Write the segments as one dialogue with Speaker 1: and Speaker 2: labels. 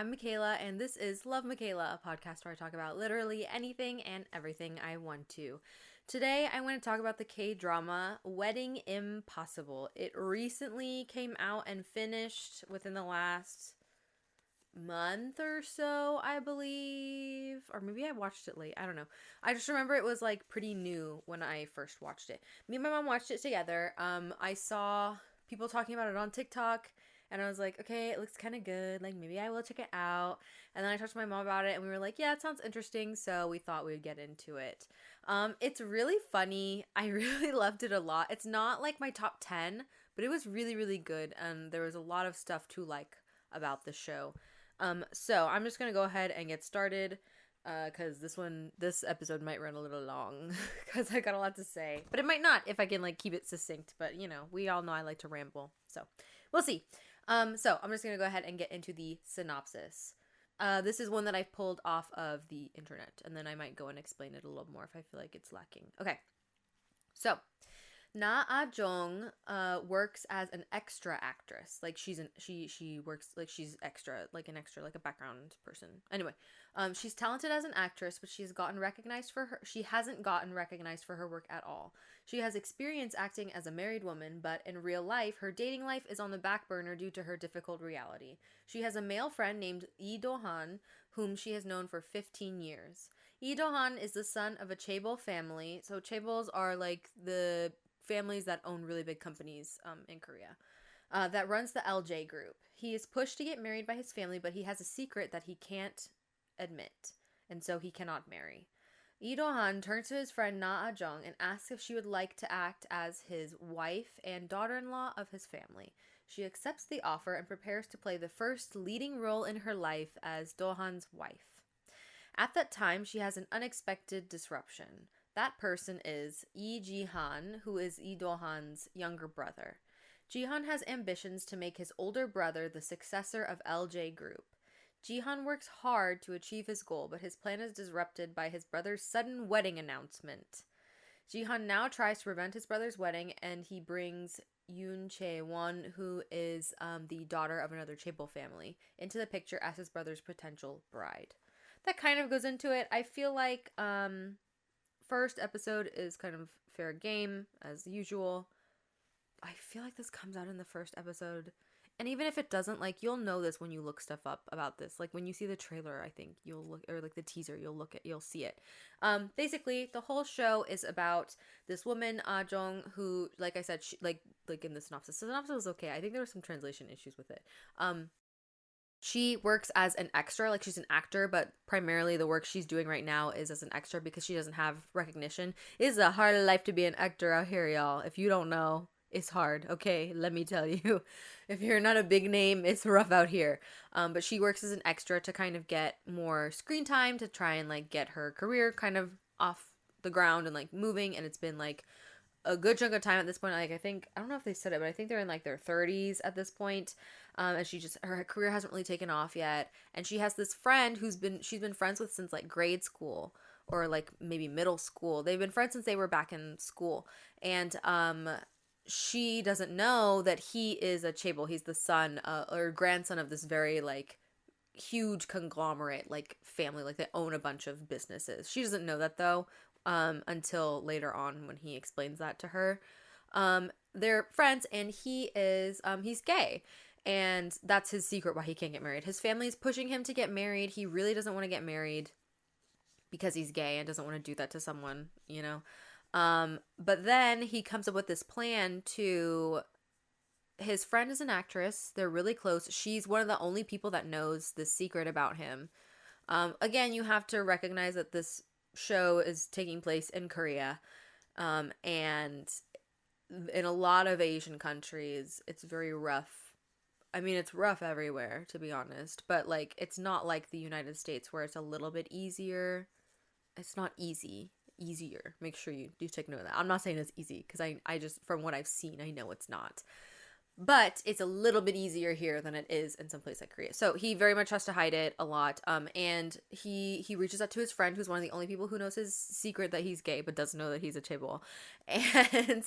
Speaker 1: I'm Mikaela, and this is Love Mikaela, a podcast where I talk about literally anything and everything I want to. Today, I want to talk about the K-drama Wedding Impossible. It recently came out and finished within the last month or so, I believe. Or maybe I watched it late. I don't know. I just remember it was like pretty new when I first watched it. Me and my mom watched it together. I saw people talking about it on TikTok. And I was like, okay, it looks kind of good. Like, maybe I will check it out. And then I talked to my mom about it, and we were like, yeah, it sounds interesting. So we thought we would get into it. It's really funny. I really loved it a lot. It's not like my top 10, but it was really, really good. And there was a lot of stuff to like about the show. So I'm just going to go ahead and get started. Because this episode might run a little long. Because I got a lot to say. But it might not if I can, like, keep it succinct. But, you know, we all know I like to ramble. So, we'll see. So I'm just going to go ahead and get into the synopsis. This is one that I pulled off of the internet, and then I might go and explain it a little more if I feel like it's lacking. Okay. So, Na Ah-jung works as an extra actress. Like she works like she's extra, like an extra, like a background person. Anyway, she's talented as an actress, but she hasn't gotten recognized for her work at all. She has experience acting as a married woman, but in real life, her dating life is on the back burner due to her difficult reality. She has a male friend named Lee Do-han, whom she has known for 15 years. Lee Do-han is the son of a chaebol family. So chaebols are like the families that own really big companies in Korea, that runs the LJ group. He is pushed to get married by his family, but he has a secret that he can't admit, and so he cannot marry. Lee Do-han turns to his friend Na Ah-jung and asks if she would like to act as his wife and daughter-in-law of his family. She accepts the offer and prepares to play the first leading role in her life as Do-han's wife. At that time, she has an unexpected disruption. That person is Lee Ji-han, who is Lee Do-han's younger brother. Ji-han has ambitions to make his older brother the successor of LJ Group. Ji-han works hard to achieve his goal, but his plan is disrupted by his brother's sudden wedding announcement. Ji-han now tries to prevent his brother's wedding, and he brings Yoon Chae-won, who is the daughter of another chaebol family, into the picture as his brother's potential bride. That kind of goes into it. I feel like first episode is kind of fair game, as usual. I feel like this comes out in the first episode. And even if it doesn't, like, you'll know this when you look stuff up about this. Like, when you see the trailer, I think you'll look, or like the teaser, you'll see it. Basically, the whole show is about this woman, Ah-jung, who, like I said, she, like in the synopsis. The synopsis was okay. I think there were some translation issues with it. She works as an extra, like she's an actor, but primarily the work she's doing right now is as an extra because she doesn't have recognition. It is a hard life to be an actor out here, y'all. If you don't know, it's hard, okay? Let me tell you. If you're not a big name, it's rough out here. But she works as an extra to kind of get more screen time to try and like get her career kind of off the ground and like moving, and it's been like a good chunk of time at this point. Like, I think, I don't know if they said it, but I think they're in like their 30s at this point. And her career hasn't really taken off yet. And she has this friend she's been friends with since like grade school or like maybe middle school. They've been friends since they were back in school. And, she doesn't know that he is a chaebol. He's the son, or grandson of this very like huge conglomerate like family, like they own a bunch of businesses. She doesn't know that though, until later on when he explains that to her. They're friends, and he's gay, and that's his secret why he can't get married. His family is pushing him to get married. He really doesn't want to get married because he's gay and doesn't want to do that to someone, you know. But then he comes up with this plan to, his friend is an actress. They're really close. She's one of the only people that knows this secret about him. Again, you have to recognize that this show is taking place in Korea. And in a lot of Asian countries, it's very rough. I mean, it's rough everywhere, to be honest. But, like, it's not like the United States where it's a little bit easier. It's not easy. Easier. Make sure you do take note of that. I'm not saying it's easy because I just, from what I've seen, I know it's not. But it's a little bit easier here than it is in some place like Korea. So he very much has to hide it a lot. And he reaches out to his friend, who's one of the only people who knows his secret that he's gay, but doesn't know that he's a chaebol, and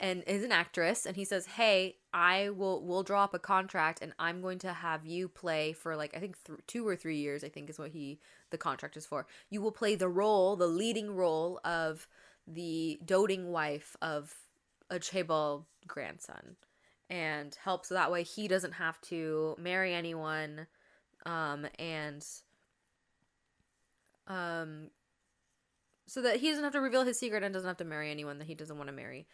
Speaker 1: and is an actress. And he says, "Hey, we'll draw up a contract, and I'm going to have you play for like I think 2 or 3 years. I think is what the contract is for. You will play the leading role of the doting wife of a chaebol grandson, and help so that way he doesn't have to marry anyone, and so that he doesn't have to reveal his secret and doesn't have to marry anyone that he doesn't want to marry."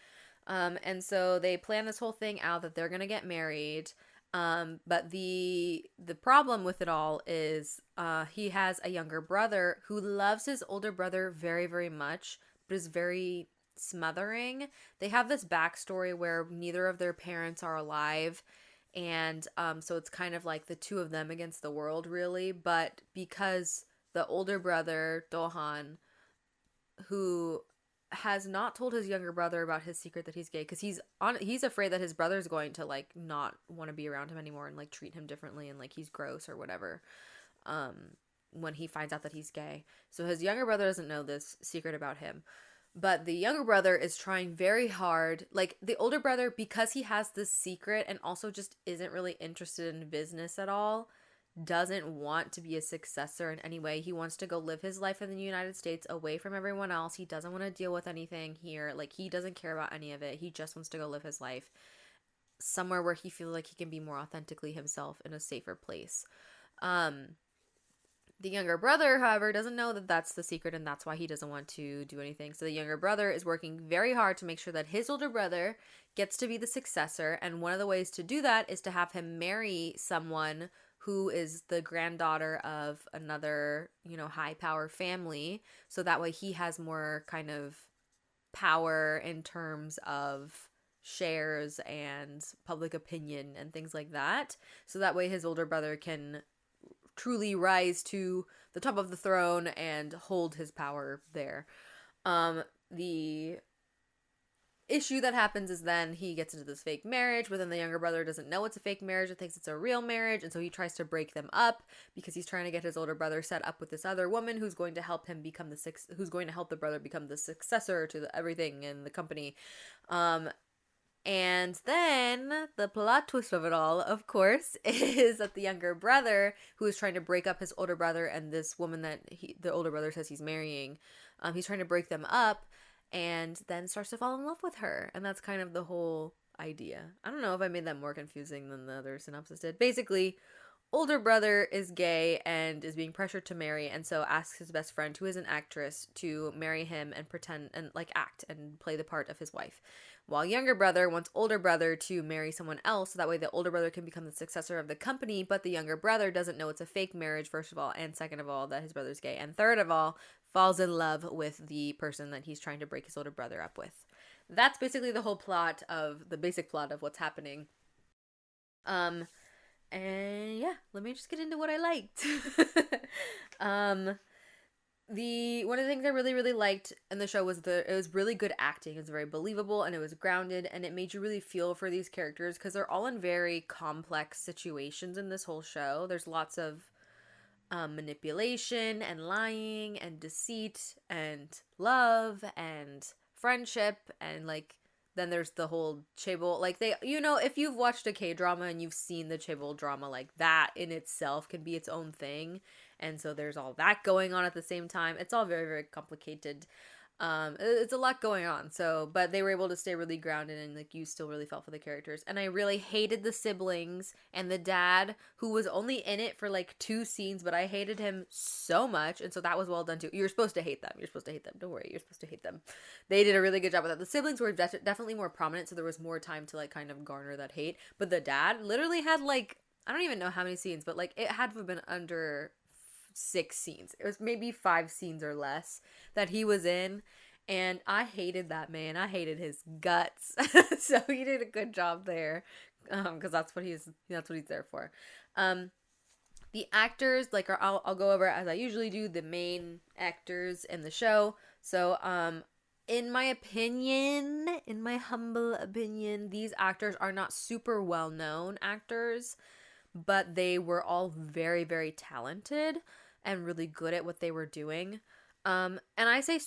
Speaker 1: And so they plan this whole thing out that they're gonna get married. But the problem with it all is he has a younger brother who loves his older brother very, very much, but is very smothering. They have this backstory where neither of their parents are alive, and so it's kind of like the two of them against the world, really. But because the older brother, Dohan, who has not told his younger brother about his secret that he's gay, because he's afraid that his brother's going to like not want to be around him anymore and like treat him differently and like he's gross or whatever, when he finds out that he's gay. So his younger brother doesn't know this secret about him. But the younger brother is trying very hard. Like, the older brother, because he has this secret and also just isn't really interested in business at all, doesn't want to be a successor in any way. He wants to go live his life in the United States away from everyone else. He doesn't want to deal with anything here. Like, he doesn't care about any of it. He just wants to go live his life somewhere where he feels like he can be more authentically himself in a safer place. The younger brother, however, doesn't know that that's the secret, and that's why he doesn't want to do anything. So the younger brother is working very hard to make sure that his older brother gets to be the successor, and one of the ways to do that is to have him marry someone who is the granddaughter of another, high power family, so that way he has more kind of power in terms of shares and public opinion and things like that. So that way his older brother can truly rise to the top of the throne and hold his power there. The issue that happens is then he gets into this fake marriage, but then the younger brother doesn't know it's a fake marriage and thinks it's a real marriage, and so he tries to break them up because he's trying to get his older brother set up with this other woman who's going to help him become who's going to help the brother become the successor to everything in the company. And then the plot twist of it all, of course, is that the younger brother, who is trying to break up his older brother and this woman that the older brother says he's marrying, he's trying to break them up, and then starts to fall in love with her. And that's kind of the whole idea. I don't know if I made that more confusing than the other synopsis did. Basically, older brother is gay and is being pressured to marry, and so asks his best friend, who is an actress, to marry him and pretend and like act and play the part of his wife. While younger brother wants older brother to marry someone else, so that way the older brother can become the successor of the company, but the younger brother doesn't know it's a fake marriage, first of all, and second of all, that his brother's gay, and third of all, falls in love with the person that he's trying to break his older brother up with. That's basically the whole basic plot of what's happening. And yeah, let me just get into what I liked. One of the things I really, really liked in the show was it was really good acting. It was very believable and it was grounded, and it made you really feel for these characters because they're all in very complex situations in this whole show. There's lots of manipulation and lying and deceit and love and friendship, and like then there's the whole chaebol, like if you've watched a K-drama and you've seen the chaebol drama, like that in itself can be its own thing. And so there's all that going on at the same time. It's all very, very complicated. It's a lot going on. So, but they were able to stay really grounded, and like you still really felt for the characters. And I really hated the siblings and the dad, who was only in it for like 2 scenes, but I hated him so much. And so that was well done too. You're supposed to hate them. Don't worry. You're supposed to hate them. They did a really good job with that. The siblings were definitely more prominent, so there was more time to like kind of garner that hate. But the dad literally had like, I don't even know how many scenes, but like it had to have been under 6 scenes. It was maybe 5 scenes or less that he was in, and I hated that man. I hated his guts. So he did a good job there, because that's what he's there for. The actors, like, I'll go over as I usually do the main actors in the show. So In my opinion, in my humble opinion, these actors are not super well known actors, but they were all very, very talented and really good at what they were doing. And I say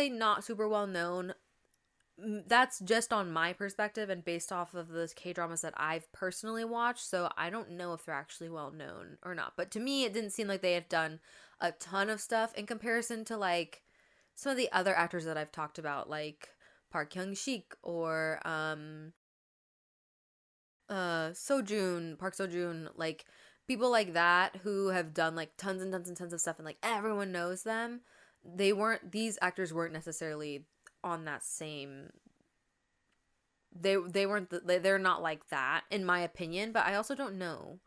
Speaker 1: not super well known. That's just on my perspective and based off of those K dramas that I've personally watched. So I don't know if they're actually well known or not. But to me, it didn't seem like they had done a ton of stuff in comparison to like some of the other actors that I've talked about, like Park Hyung Sik or Sojun, Park Sojun, like people like that who have done like tons and tons and tons of stuff and like everyone knows them. These actors weren't necessarily on that same they weren't they're not like that in my opinion, but I also don't know.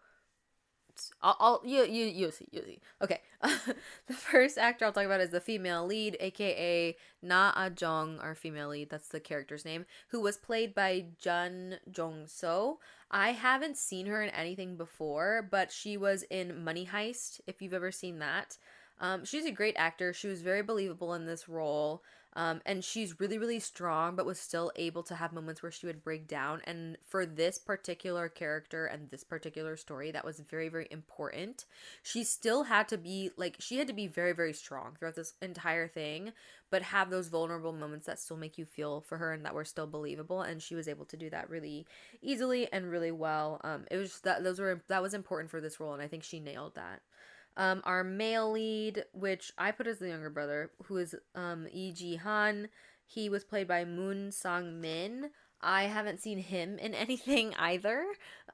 Speaker 1: You'll see. Okay. The first actor I'll talk about is the female lead, aka Na Ah Jong, our female lead. That's the character's name, who was played by Jun Jong So. I haven't seen her in anything before, but she was in Money Heist. If you've ever seen that, she's a great actor. She was very believable in this role. And she's really, really strong, but was still able to have moments where she would break down. And for this particular character and this particular story, that was very, very important. She still had to be like, she had to be very, very strong throughout this entire thing, but have those vulnerable moments that still make you feel for her and that were still believable. And she was able to do that really easily and really well. It was that was important for this role, and I think she nailed that. Our male lead, which I put as the younger brother, who is Lee Ji Han. He was played by Moon Sang Min. I haven't seen him in anything either,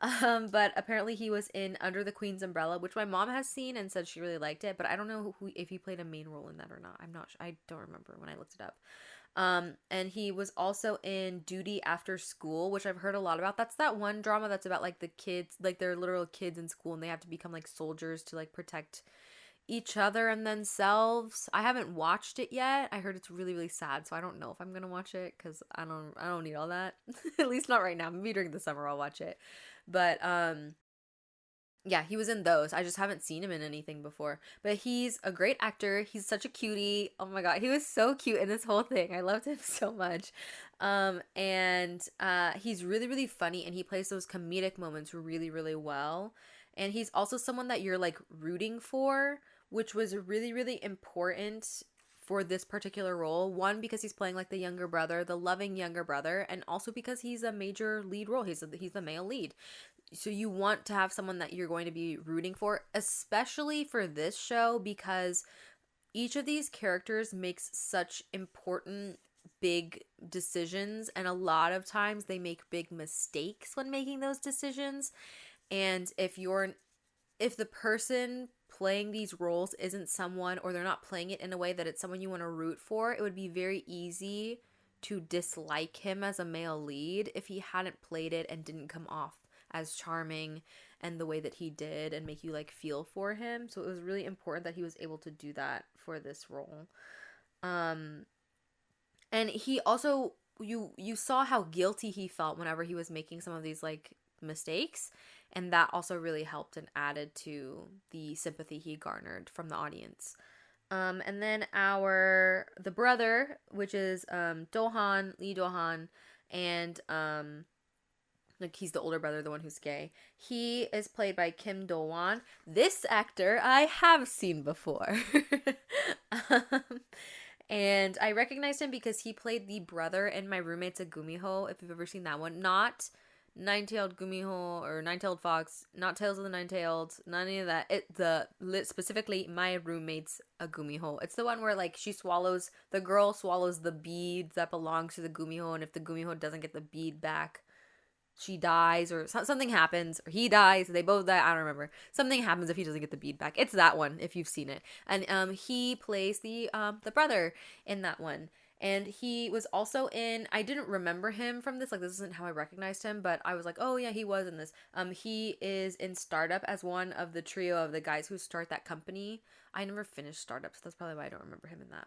Speaker 1: but apparently he was in Under the Queen's Umbrella, which my mom has seen and said she really liked it. But I don't know if he played a main role in that or not. I'm not. I don't remember when I looked it up. And he was also in Duty After School, which I've heard a lot about. That's that one drama that's about like the kids, like they're literal kids in school and they have to become like soldiers to like protect each other and themselves. I haven't watched it yet. I heard it's really, really sad, so I don't know if I'm gonna watch it because I don't need all that. At least not right now. Maybe during the summer I'll watch it. But yeah, he was in those. I just haven't seen him in anything before. But he's a great actor. He's such a cutie. Oh my god, he was so cute in this whole thing. I loved him so much. And he's really, really funny and he plays those comedic moments really, really well. And he's also someone that you're like rooting for, which was really, really important for this particular role. One, because he's playing like the younger brother, the loving younger brother, and also because he's a major lead role. He's the male lead, so you want to have someone that you're going to be rooting for, especially for this show, because each of these characters makes such important big decisions, and a lot of times they make big mistakes when making those decisions. And if the person playing these roles isn't someone, or they're not playing it in a way that it's someone you want to root for, it would be very easy to dislike him as a male lead if he hadn't played it and didn't come off as charming and the way that he did and make you like feel for him. So it was really important that he was able to do that for this role. And he also, you saw how guilty he felt whenever he was making some of these like mistakes, and that also really helped and added to the sympathy he garnered from the audience. And then the brother, which is Dohan, Lee Dohan, and like he's the older brother, the one who's gay. He is played by Kim Do-won. This actor I have seen before. um, and I recognized him because he played the brother in My Roommate's a Gumiho, if you've ever seen that one. Not Nine-Tailed Gumiho or Nine-Tailed Fox, not Tales of the Nine-Tailed, none of that. Specifically My Roommate's a Gumiho. It's the one where like the girl swallows the bead that belongs to the Gumiho, and if the Gumiho doesn't get the bead back, she dies, or something happens, or he dies, they both die, I don't remember. Something happens if he doesn't get the bead back. It's that one, if you've seen it. And he plays the brother in that one. And he was also in, I didn't remember him from this, like this isn't how I recognized him, but I was like, oh yeah, he was in this. He is in Startup as one of the trio of the guys who start that company. I never finished Startup, so that's probably why I don't remember him in that.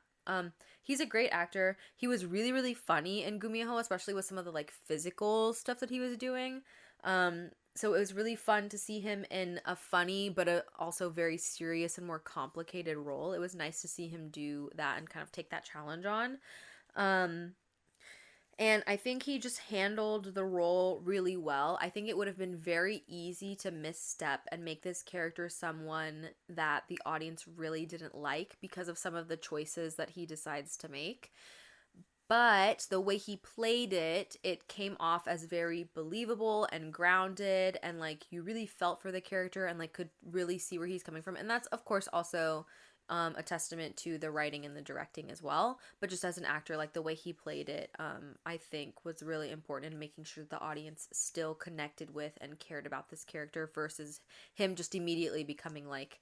Speaker 1: He's a great actor. He was really, really funny in Gumiho, especially with some of the like physical stuff that he was doing. So it was really fun to see him in a funny but also very serious and more complicated role. It was nice to see him do that and kind of take that challenge on. Um, and I think he just handled the role really well. I think it would have been very easy to misstep and make this character someone that the audience really didn't like because of some of the choices that he decides to make. But the way he played it, it came off as very believable and grounded, and like you really felt for the character and like could really see where he's coming from. And that's of course also a testament to the writing and the directing as well. But just as an actor, like the way he played it, I think was really important in making sure that the audience still connected with and cared about this character versus him just immediately becoming like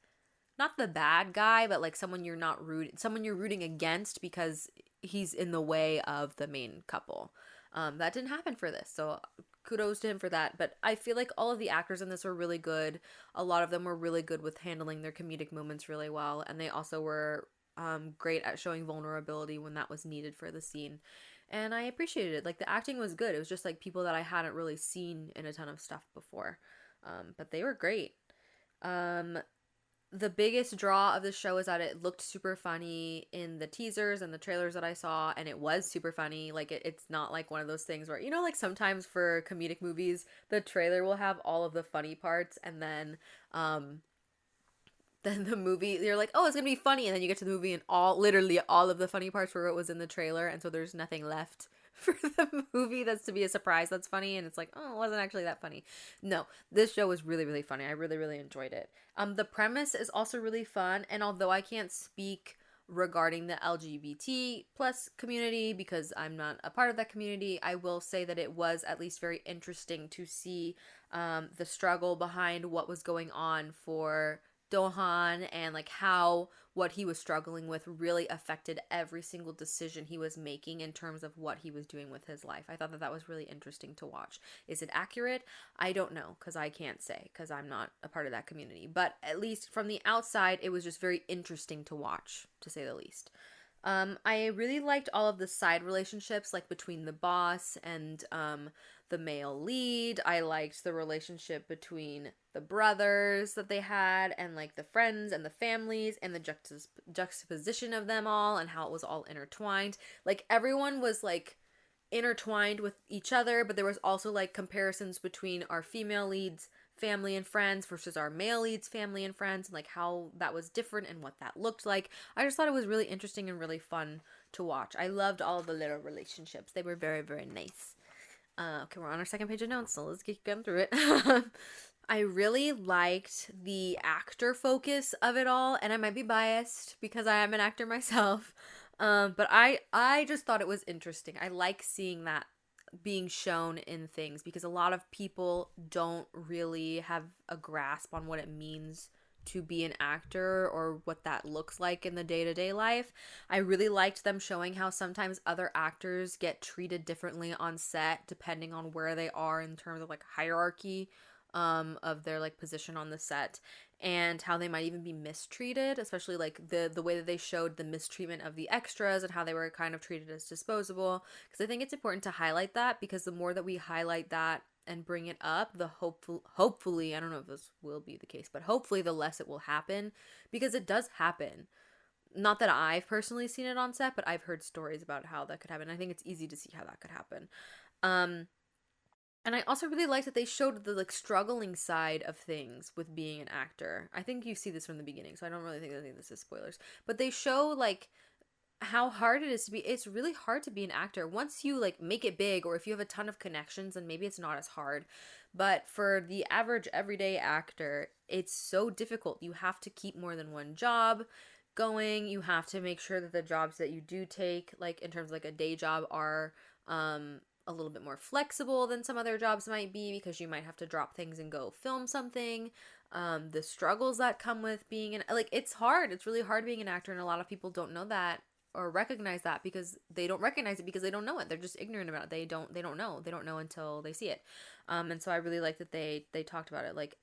Speaker 1: not the bad guy, but like someone you're rooting against because he's in the way of the main couple. That didn't happen for this, so kudos to him for that. But I feel like all of the actors in this were really good. A lot of them were really good with handling their comedic moments really well, and they also were great at showing vulnerability when that was needed for the scene. And I appreciated it. Like the acting was good. It was just like people that I hadn't really seen in a ton of stuff before, but they were great. Um, the biggest draw of the show is that it looked super funny in the teasers and the trailers that I saw, and it was super funny. Like it's not like one of those things where, you know, like sometimes for comedic movies, the trailer will have all of the funny parts, and then the movie, you're like, oh, it's gonna be funny, and then you get to the movie and literally all of the funny parts were what was in the trailer, and so there's nothing left for the movie that's to be a surprise that's funny, and it's like, oh, it wasn't actually that funny. No, this show was really, really funny. I really, really enjoyed it. The premise is also really fun, and although I can't speak regarding the LGBT plus community because I'm not a part of that community, I will say that it was at least very interesting to see the struggle behind what was going on for Dohan, and like how what he was struggling with really affected every single decision he was making in terms of what he was doing with his life. I thought that that was really interesting to watch. Is it accurate? I don't know, because I can't say, because I'm not a part of that community. But at least from the outside, it was just very interesting to watch, to say the least. I really liked all of the side relationships, like between the boss and the male lead. I liked the relationship between the brothers that they had, and like the friends and the families, and the juxtaposition of them all, and how it was all intertwined. Like everyone was like intertwined with each other, but there was also like comparisons between our female leads family and friends versus our male leads family and friends, and like how that was different and what that looked like. I just thought it was really interesting and really fun to watch. I loved all of the little relationships. They were very, very nice. Okay, we're on our second page of notes, so let's get going through it. I really liked the actor focus of it all, and I might be biased because I am an actor myself. But I just thought it was interesting. I like seeing that being shown in things because a lot of people don't really have a grasp on what it means to be an actor or what that looks like in the day-to-day life. I really liked them showing how sometimes other actors get treated differently on set depending on where they are in terms of like hierarchy of their like position on the set, and how they might even be mistreated, especially like the way that they showed the mistreatment of the extras and how they were kind of treated as disposable, because I think it's important to highlight that, because the more that we highlight that and bring it up, the hopefully, I don't know if this will be the case, but hopefully the less it will happen, because it does happen. Not that I've personally seen it on set, but I've heard stories about how that could happen. I think it's easy to see how that could happen. And I also really liked that they showed the like struggling side of things with being an actor. I think you see this from the beginning, so I don't really think this is spoilers. But they show like how hard it is to be. It's really hard to be an actor. Once you like make it big, or if you have a ton of connections, then maybe it's not as hard. But for the average everyday actor, it's so difficult. You have to keep more than one job going. You have to make sure that the jobs that you do take, like in terms of like a day job, are a little bit more flexible than some other jobs might be, because you might have to drop things and go film something. The struggles that come with being it's hard. It's really hard being an actor, and a lot of people don't know that or recognize that because they don't recognize it because they don't know it. They're just ignorant about it. They don't know. They don't know until they see it. And so I really like that they talked about it. Like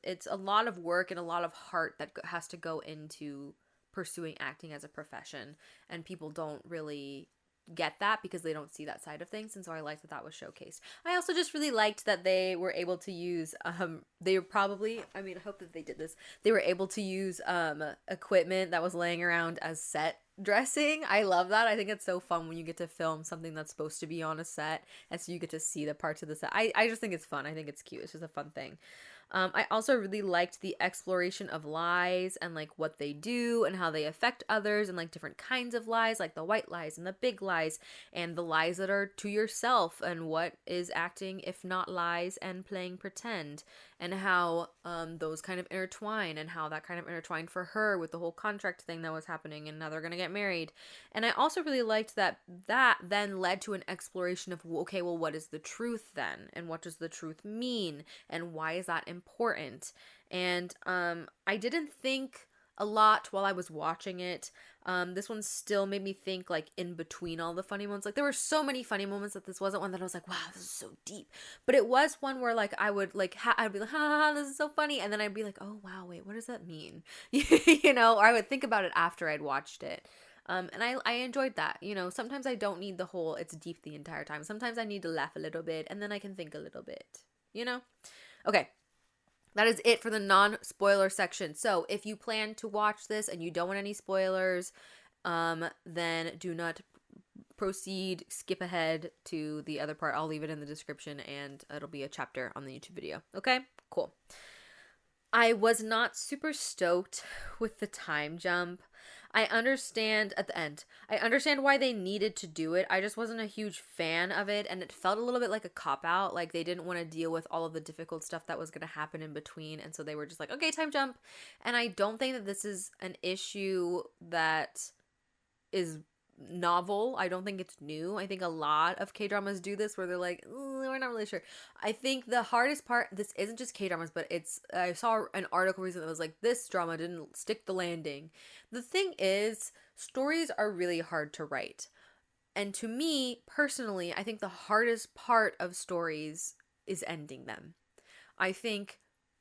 Speaker 1: it's a lot of work and a lot of heart that has to go into pursuing acting as a profession, and people don't really get that because they don't see that side of things. And so I liked that was showcased. I also just really liked that they were able to use they were probably, I hope that they did this, they were able to use equipment that was laying around as set dressing. I love that. I think it's so fun when you get to film something that's supposed to be on a set, and so you get to see the parts of the set. I just think it's fun. I think it's cute. It's just a fun thing. I also really liked the exploration of lies and like what they do and how they affect others and like different kinds of lies, like the white lies and the big lies and the lies that are to yourself and what is acting if not lies and playing pretend, and how those kind of intertwine and how that kind of intertwined for her with the whole contract thing that was happening and now they're gonna get married. And I also really liked that then led to an exploration of, okay, well, what is the truth then, and what does the truth mean, and why is that important? And I didn't think a lot while I was watching it. This one still made me think, like, in between all the funny moments. Like, there were so many funny moments that this wasn't one that I was like, wow, this is so deep. But it was one where, like, I would, like, I'd be like, ha, ha, ha, this is so funny. And then I'd be like, oh, wow, wait, what does that mean? You know, or I would think about it after I'd watched it. And I enjoyed that. You know, sometimes I don't need the whole, it's deep the entire time. Sometimes I need to laugh a little bit, and then I can think a little bit, you know? Okay. That is it for the non-spoiler section. So if you plan to watch this and you don't want any spoilers, then do not proceed, skip ahead to the other part. I'll leave it in the description and it'll be a chapter on the YouTube video. Okay, cool. I was not super stoked with the time jump. I understand at the end. I understand why they needed to do it. I just wasn't a huge fan of it, and it felt a little bit like a cop-out. Like they didn't want to deal with all of the difficult stuff that was going to happen in between, and so they were just like, okay, time jump. And I don't think that this is an issue that is novel. I don't think it's new. I think a lot of K-dramas do this where they're like, we're not really sure. I think the hardest part, this isn't just K-dramas, but it's, I saw an article recently that was like, this drama didn't stick the landing. The thing is, stories are really hard to write. And to me, personally, I think the hardest part of stories is ending them. I think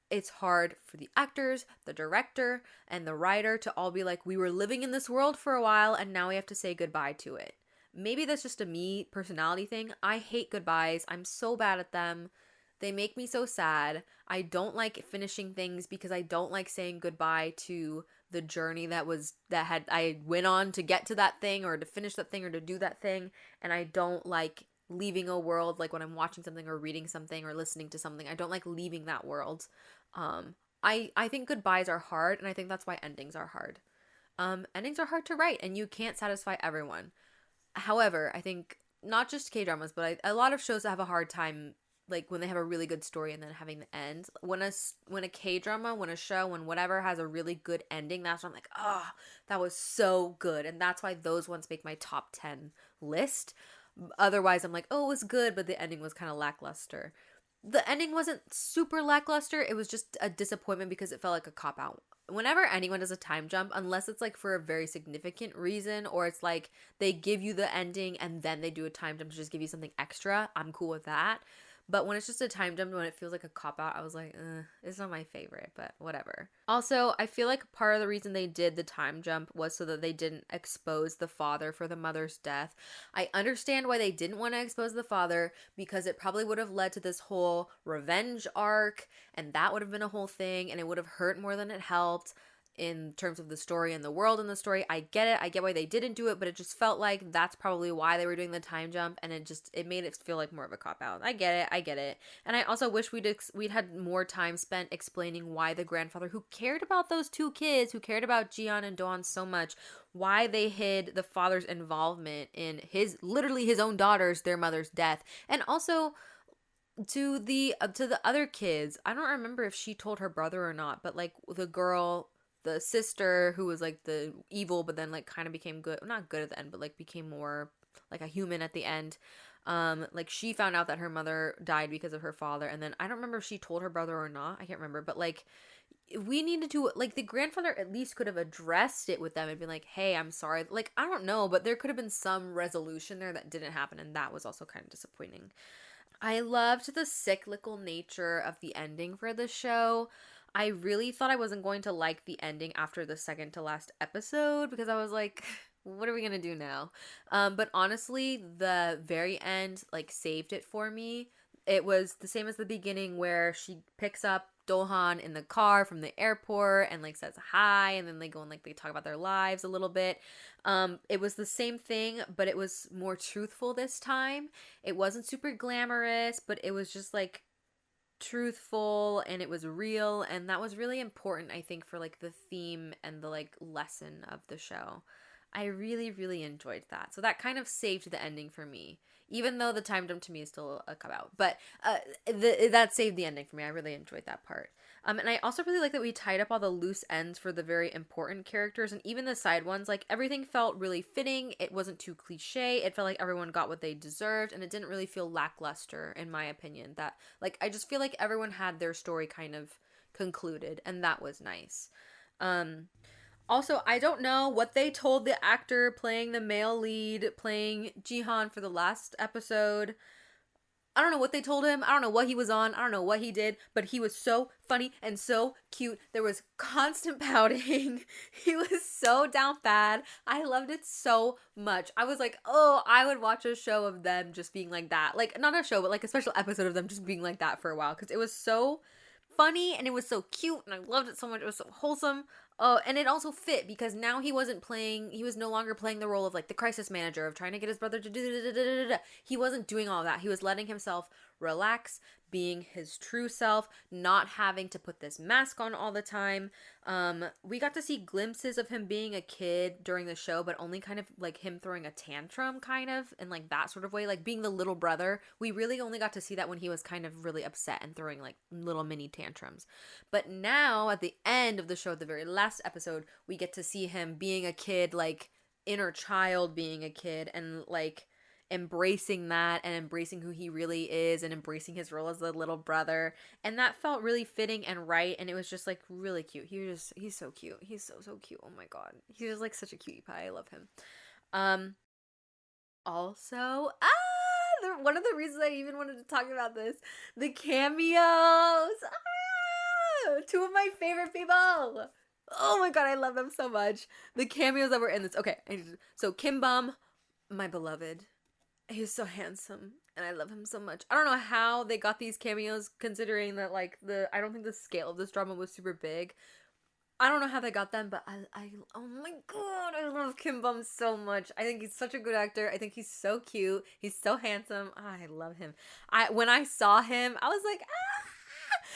Speaker 1: it's hard for the actors, the director, and the writer to all be like, we were living in this world for a while and now we have to say goodbye to it. Maybe that's just a me personality thing. I hate goodbyes. I'm so bad at them. They make me so sad. I don't like finishing things because I don't like saying goodbye to the journey I went on to get to that thing or to finish that thing or to do that thing. And I don't like leaving a world, like when I'm watching something or reading something or listening to something. I don't like leaving that world. I think goodbyes are hard, and I think that's why endings are hard. Endings are hard to write, and you can't satisfy everyone. However, I think not just K-dramas, but a lot of shows have a hard time, like when they have a really good story and then having the end. When a K-drama, when a show, when whatever has a really good ending, that's when I'm like, oh, that was so good. And that's why those ones make my top 10 list. Otherwise, I'm like, oh, it was good, but the ending was kind of lackluster. The ending wasn't super lackluster. It was just a disappointment because it felt like a cop-out. Whenever anyone does a time jump, unless it's like for a very significant reason or it's like they give you the ending and then they do a time jump to just give you something extra, I'm cool with that. But when it's just a time jump, when it feels like a cop-out, I was like, it's not my favorite, but whatever. Also, I feel like part of the reason they did the time jump was so that they didn't expose the father for the mother's death. I understand why they didn't want to expose the father, because it probably would have led to this whole revenge arc, and that would have been a whole thing, and it would have hurt more than it helped in terms of the story and the world in the story. I get it. I get why they didn't do it, but it just felt like that's probably why they were doing the time jump, and it made it feel like more of a cop-out. I get it. And I also wish we'd had more time spent explaining why the grandfather, who cared about those two kids, who cared about Jian and Dawn so much, why they hid the father's involvement in literally his own daughters, their mother's death. And also to the other kids, I don't remember if she told her brother or not, but like the sister who was like the evil but then like kind of became good, not good at the end, but like became more like a human at the end. Like she found out that her mother died because of her father, and then I don't remember if she told her brother or not. I can't remember, but like we needed to, like, the grandfather at least could have addressed it with them and been like, hey, I'm sorry. Like, I don't know, but there could have been some resolution there that didn't happen, and that was also kind of disappointing. I loved the cyclical nature of the ending for the show. I really thought I wasn't going to like the ending after the second to last episode because I was like, what are we going to do now? But honestly, the very end, like, saved it for me. It was the same as the beginning where she picks up Dohan in the car from the airport and like says hi, and then they go and like they talk about their lives a little bit. It was the same thing, but it was more truthful this time. It wasn't super glamorous, but it was just like truthful, and it was real, and that was really important, I think, for like the theme and the like lesson of the show. I really, really enjoyed that. So that kind of saved the ending for me, even though the time jump to me is still a cop out. But that saved the ending for me. I really enjoyed that part. And I also really like that we tied up all the loose ends for the very important characters, and even the side ones. Like, everything felt really fitting. It wasn't too cliche. It felt like everyone got what they deserved, and it didn't really feel lackluster, in my opinion. That, like, I just feel like everyone had their story kind of concluded, and that was nice. Also, I don't know what they told the actor playing the male lead, playing Jihan for the last episode. I don't know what they told him. I don't know what he was on. I don't know what he did, but he was so funny and so cute. There was constant pouting. He was so down bad. I loved it so much. I was like, oh, I would watch a show of them just being like that. Like, not a show, but like a special episode of them just being like that for a while, because it was so funny and it was so cute and I loved it so much. It was so wholesome. Oh, and it also fit because now he was no longer playing the role of like the crisis manager of trying to get his brother to do. He wasn't doing all that. He was letting himself relax, being his true self, not having to put this mask on all the time. We got to see glimpses of him being a kid during the show, but only kind of like him throwing a tantrum kind of in like that sort of way, like being the little brother. We really only got to see that when he was kind of really upset and throwing like little mini tantrums. But now at the end of the show, the very last episode, we get to see him being a kid, like inner child being a kid, and like embracing that and embracing who he really is and embracing his role as the little brother, and that felt really fitting and right, and it was just like really cute. He's so cute. He's so cute. Oh my god, he's just like such a cutie pie. I love him. Also, one of the reasons I even wanted to talk about this, the cameos. Two of my favorite people. Oh my god, I love them so much. The cameos that were in this. Okay, so Kim Bum, my beloved. He's so handsome, and I love him so much. I don't know how they got these cameos, considering that like I don't think the scale of this drama was super big. I don't know how they got them, but I oh my god, I love Kim Bum so much. I think he's such a good actor. I think he's so cute. He's so handsome. I love him. When I saw him, I was like,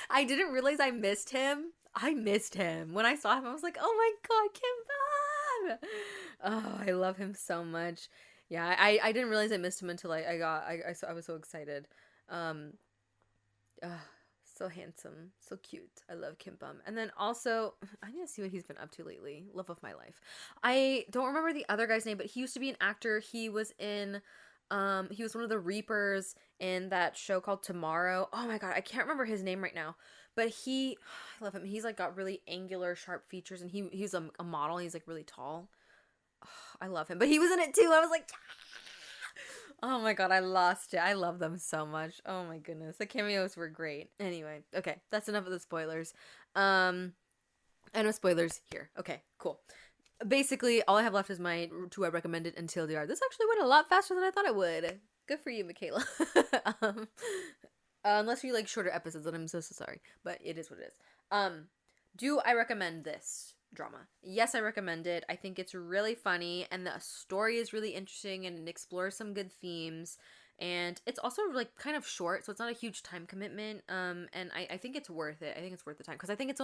Speaker 1: I didn't realize I missed him. I missed him. When I saw him, I was like, oh my god, Kim Bum. Oh, I love him so much. Yeah, I didn't realize I missed him until I was so excited. So handsome, so cute. I love Kim Bum. And then also, I need to see what he's been up to lately. Love of my life. I don't remember the other guy's name, but he used to be an actor. He was one of the Reapers in that show called Tomorrow. Oh my god, I can't remember his name right now. But I love him. He's like got really angular, sharp features, and he's a model. He's like really tall. I love him. But he was in it too. I was like, oh my god, I lost it. I love them so much. Oh my goodness. The cameos were great. Anyway, okay, that's enough of the spoilers. I know spoilers here. Okay, cool. Basically, all I have left is my two I recommended and TLDR. This actually went a lot faster than I thought it would. Good for you, Mikaela. Unless you like shorter episodes, then I'm so sorry. But it is what it is. Do I recommend this drama? Yes, I recommend it. I think it's really funny, and the story is really interesting, and it explores some good themes, and it's also like kind of short, so it's not a huge time commitment. And I think it's worth it. I think it's worth the time, because I think it's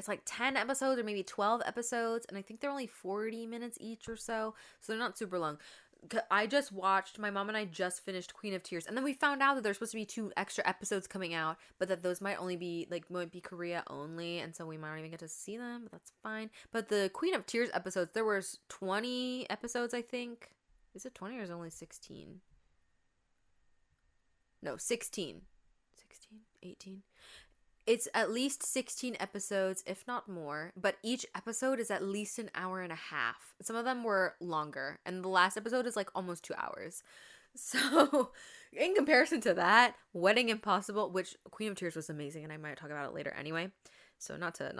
Speaker 1: like 10 episodes or maybe 12 episodes, and I think they're only 40 minutes each or so they're not super long. My mom and I just finished Queen of Tears, and then we found out that there's supposed to be 2 extra episodes coming out, but that those might be Korea only, and so we might not even get to see them, but that's fine. But the Queen of Tears episodes, there was 20 episodes, I think. Is it 20 or is it only 16? No, 16. 16? 18? It's at least 16 episodes, if not more, but each episode is at least an hour and a half. Some of them were longer, and the last episode is like almost 2 hours. So, in comparison to that, Wedding Impossible, which Queen of Tears was amazing, and I might talk about it later anyway. So not to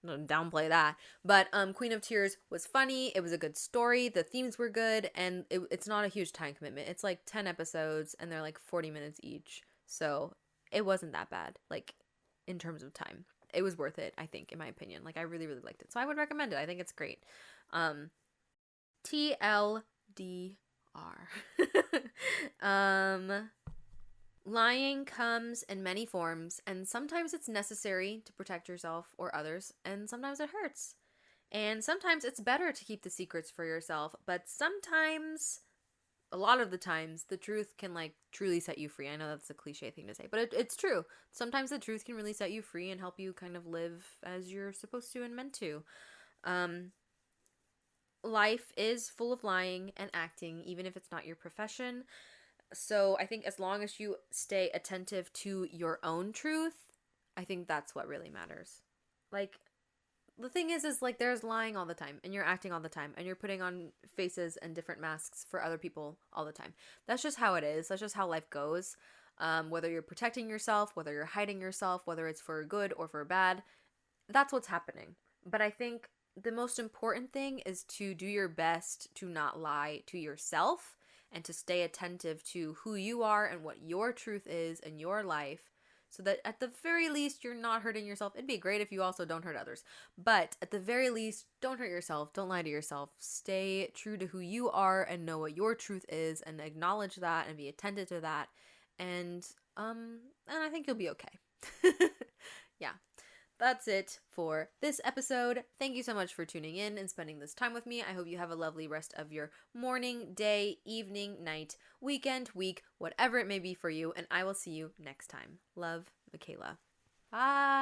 Speaker 1: downplay that, but Queen of Tears was funny. It was a good story. The themes were good, and it's not a huge time commitment. It's like 10 episodes, and they're like 40 minutes each. So it wasn't that bad. Like, in terms of time. It was worth it, I think, in my opinion. Like, I really, really liked it. So I would recommend it. I think it's great. TLDR. Lying comes in many forms, and sometimes it's necessary to protect yourself or others, and sometimes it hurts. And sometimes it's better to keep the secrets for yourself, but sometimes, a lot of the times, the truth can like truly set you free. I know that's a cliche thing to say, but it's true. Sometimes the truth can really set you free and help you kind of live as you're supposed to and meant to. Life is full of lying and acting, even if it's not your profession. So I think as long as you stay attentive to your own truth, I think that's what really matters. Like, the thing is like there's lying all the time, and you're acting all the time, and you're putting on faces and different masks for other people all the time. That's just how it is. That's just how life goes. Whether you're protecting yourself, whether you're hiding yourself, whether it's for good or for bad, that's what's happening. But I think the most important thing is to do your best to not lie to yourself and to stay attentive to who you are and what your truth is in your life, so that at the very least you're not hurting yourself. It'd be great if you also don't hurt others, but at the very least, don't hurt yourself, don't lie to yourself. Stay true to who you are and know what your truth is, and acknowledge that and be attentive to that, and I think you'll be okay. Yeah. That's it for this episode. Thank you so much for tuning in and spending this time with me. I hope you have a lovely rest of your morning, day, evening, night, weekend, week, whatever it may be for you, and I will see you next time. Love, Mikaela. Bye.